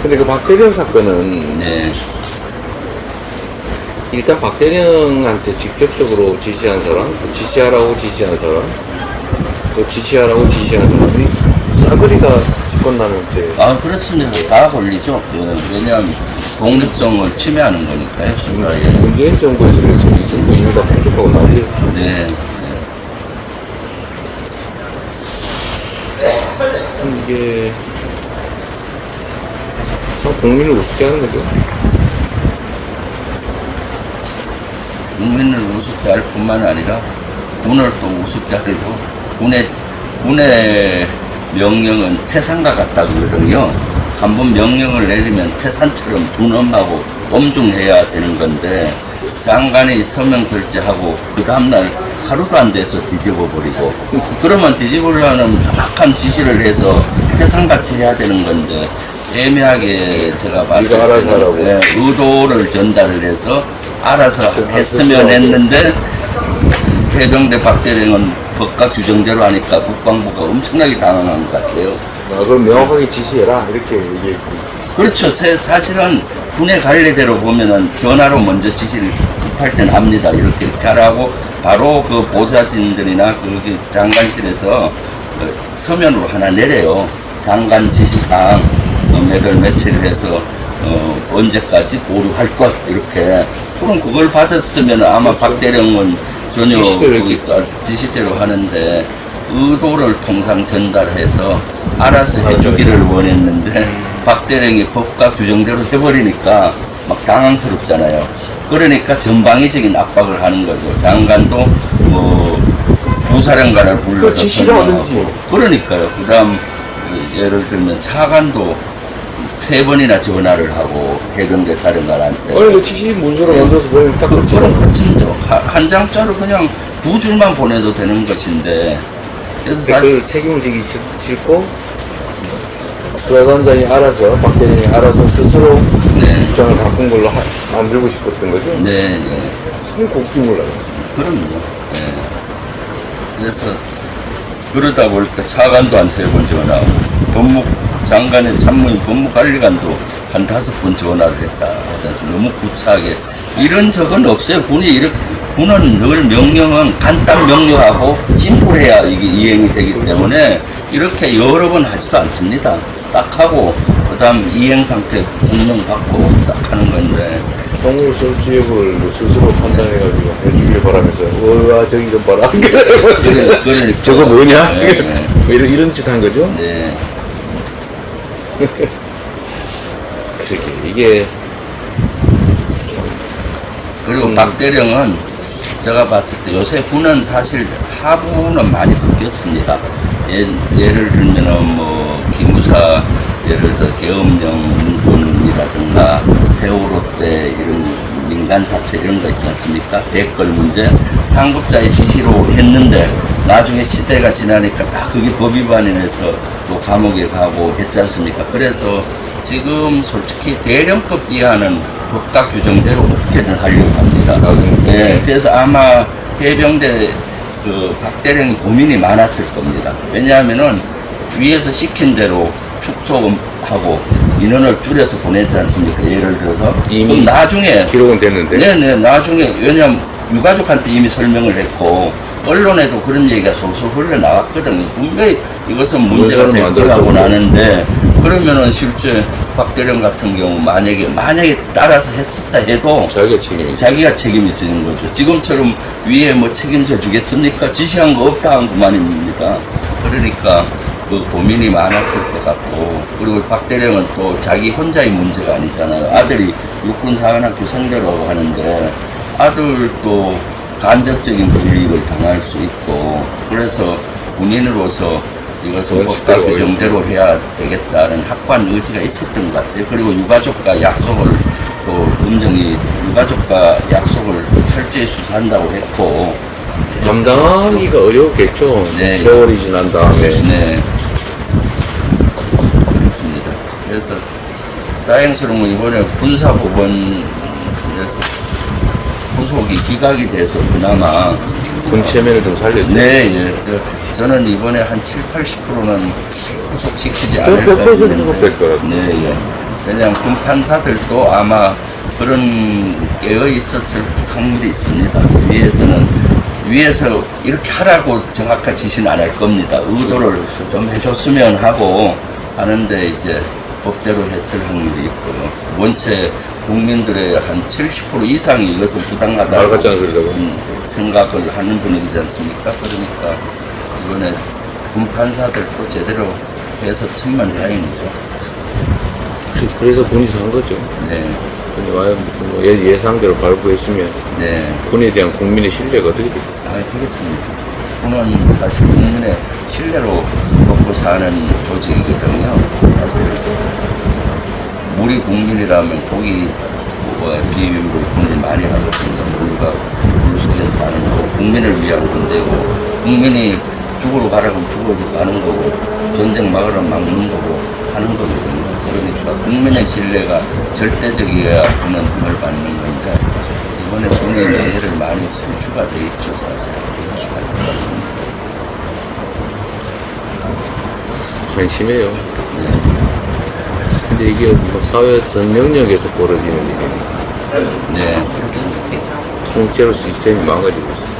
근데 그 박대령 사건은 네. 일단 박대령한테 직접적으로 지시한 사람, 그 지시하라고 지시한 사람, 또 지시하라고 지시한 사람이 싸그리가 집권남한테. 아, 그렇습니다. 다 걸리죠. 왜냐하면 독립성을 침해하는 거니까요. 문재인 정부에서 그래서 이 정부 이미 다 부족하고 난리예요. 네. 이게 참 국민을 우습게 하는 거죠. 국민을 우습게 할 뿐만 아니라 군을 또 우습게 하려고 군의 명령은 태산과 같다고 그러거든요. 한번 명령을 내리면 태산처럼 준엄하고 엄중해야 되는 건데 장관이 서명 결재하고 그 다음날 하루도 안 돼서 뒤집어 버리고 그러면 뒤집으려면 정확한 지시를 해서 태산같이 해야 되는 건데 애매하게 제가 봤을 때는 의도를 전달을 해서 알아서 했으면 했는데 해병대 박대령은 법과 규정대로 하니까 국방부가 엄청나게 당황한 것 같아요. 아, 그럼 명확하게 지시해라 이렇게 얘기했고. 그렇죠. 사실은 군의 관례대로 보면은 전화로 먼저 지시를 급할 땐 합니다. 이렇게 하라고 바로 그 보좌진들이나 그 장관실에서 서면으로 하나 내려요. 장관 지시사항 몇월 며칠 해서 언제까지 보류할 것 이렇게. 그럼 그걸 받았으면 아마 박대령은 전혀 지시대로 하는데 의도를 통상 전달해서 알아서 해주기를 원했는데 박대령이 법과 규정대로 해버리니까 막 당황스럽잖아요. 그러니까 전방위적인 압박을 하는 거죠. 장관도 뭐 부사령관을 불러서 지시를 하든지. 그러니까요. 그 다음 예를 들면 차관도 3번이나 전화를 하고 해병대 사령관한테. 아니, 그 지시 문서를 만들어서 보내면 딱 그렇지. 그럼 그렇죠. 한 장짜로 그냥 2줄만 보내도 되는 것인데. 그래서 그 책임을 지기 싫고, 수사단장이 알아서, 박대령이 알아서 스스로 입장을 바꾼 걸로 만들고 싶었던 거죠? 네. 그게 웃긴 몰라요. 그럼요. 네. 그래서 그러다 보니까 차관도 한 3번 전화하고 법무장관의 참모인 법무관리관도 한 5번 전화를 했다. 너무 구차하게. 이런 적은 없어요. 군은 늘 명령은 간단 명료하고 심플해야 이게 이행이 되기 때문에 이렇게 여러 번 하지도 않습니다. 딱 하고 그 다음 이행 상태 공명 받고 딱 하는 건데. 성을 쏠지 여부를 스스로 판단해가지고 해주길 바라면서, 저기 좀 봐라. 그러니까. 저거 뭐냐? 네. 이런 짓 한 거죠? 네. 그러게, 이게. 그리고 박대령은 제가 봤을 때 요새 군은 사실 하부는 많이 바뀌었습니다. 예를 들면은 뭐 기무사 예를 들어 계엄령 문건이라든가 세월호 때 이런 민간 사체 이런 거 있지 않습니까? 댓글 문제 상급자의 지시로 했는데 나중에 시대가 지나니까 다 그게 법 위반이라서 또 감옥에 가고 했지 않습니까? 그래서 지금 솔직히 대령급 이하는 법과 규정대로 어떻게든 하려고 합니다. 네, 그래서 아마 해병대 그 박대령이 고민이 많았을 겁니다. 왜냐하면은 위에서 시킨 대로 축소하고 인원을 줄여서 보내지 않습니까? 예를 들어서 이미 나중에 기록은 됐는데. 네네 나중에 왜냐하면 유가족한테 이미 설명을 했고 언론에도 그런 얘기가 솔솔 흘러나왔거든요. 분명히 이것은 문제가 될 거라고 나는데 그러면은 실제 박대령 같은 경우 만약에 따라서 했었다 해도 자기가 책임이 지는 거죠. 지금처럼 위에 뭐 책임져 주겠습니까? 지시한 거 없다 한 그만입니다. 그러니까 그 고민이 많았을 것 같고 그리고 박대령은 또 자기 혼자의 문제가 아니잖아요. 아들이 육군사관학교 생대라고 하는데 아들도 간접적인 불이익을 당할 수 있고 그래서 군인으로서 이것은 법과 규정대로 해야 되겠다는 확고한 의지가 있었던 것 같아요. 그리고 유가족과 약속을 또 검정이 유가족과 약속을 철저히 수사한다고 했고 감당하기가 어려웠겠죠. 네. 세월이 지난 다음에. 네. 그렇습니다. 그래서 다행스러운 건 이번에 군사법원에서 후속이 기각이 돼서 그나마 군체면을 좀 살렸죠. 네, 예. 저는 이번에 한 70, 80%는 후속시키지 않을까 100% 후속될 거라고. 네, 예. 왜냐하면 군 판사들도 아마 그런 깨어 있었을 확률이 있습니다. 위에서 이렇게 하라고 정확한 지시는 안 할 겁니다. 의도를 좀 해줬으면 하고 하는데 이제 법대로 했을 확률이 있고요. 원체 국민들의 한 70% 이상이 이것을 부당하다고 말 같지 않은 소리라고. 생각을 하는 분위기지 않습니까? 그러니까 이번에 군 판사들도 제대로 해서 천만다행이죠. 그래서 군에서 한 거죠. 네, 근데 뭐 예상대로 발부했으면 네. 군에 대한 국민의 신뢰가 어떻게 됩니까? 아, 그렇습니다. 군은 사실 국민의 신뢰로 먹고 사는 조직이거든요. 사실 우리 국민이라면 고기 비유를 군을 많이 하거든요. 물 속에서 사는 거고 국민을 위한 군대고 국민이 죽으러 가라면 죽으러 가는 거고 전쟁 막으라면 막는 거고 하는 거거든요. 그러니까 국민의 신뢰가 절대적이어야 군은 힘을 받는 건데 이번에 군의 명예를 많이 실추가 돼 있죠. 사실. 한심해요. 근데 이게 뭐 사회 전 영역에서 벌어지는 일이니까 네, 그렇습니다. 통째로 시스템이 망가지고 있어요.